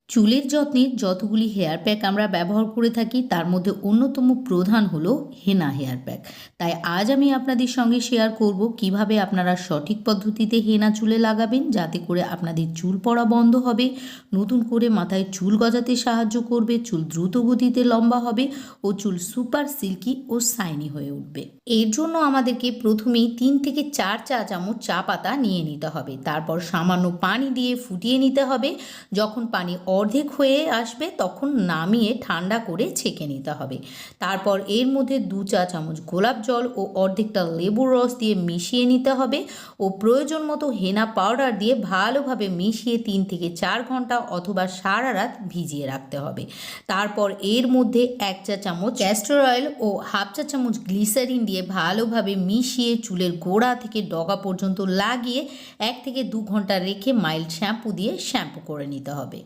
চুলের যত্নে যতগুলি হেয়ার প্যাক আমরা ব্যবহার করে থাকি তার মধ্যে অন্যতম প্রধান হলো হেনা হেয়ার প্যাক। তাই আজ আমি আপনাদের সঙ্গে শেয়ার করব কিভাবে আপনারা সঠিক পদ্ধতিতে হেনা চুলে লাগাবেন, যাতে করে আপনাদের চুল পড়া বন্ধ হবে, নতুন করে মাথায় চুল গজাতে সাহায্য করবে, চুল দ্রুত গতিতে লম্বা হবে ও চুল সুপার সিল্কি ও শাইনি হয়ে উঠবে। এর জন্য আমাদেরকে প্রথমেই 3 থেকে 4 চা চামচ চা পাতা নিয়ে নিতে হবে। তারপর সামান্য পানি দিয়ে ফুটিয়ে নিতে হবে। যখন পানি অর্ধেক হয়ে আসবে তখন নামিয়ে ঠান্ডা করে ছেঁকে নিতে হবে। তারপর এর মধ্যে 2 চা চামচ গোলাপ জল ও অর্ধেকটা লেবুর রস দিয়ে মিশিয়ে নিতে হবে ও প্রয়োজন মতো হেনা পাউডার দিয়ে ভালোভাবে মিশিয়ে 3 থেকে 4 ঘন্টা অথবা সারা রাত ভিজিয়ে রাখতে হবে। তারপর এর মধ্যে 1 চা চামচ ক্যাস্টর অয়েল ও হাফ 1 চা চামচ গ্লিসারিন দিয়ে ভালোভাবে মিশিয়ে চুলের গোড়া থেকে ডগা পর্যন্ত লাগিয়ে 1 থেকে 2 ঘন্টা রেখে মাইল্ড শ্যাম্পু দিয়ে শ্যাম্পু করে নিতে হবে।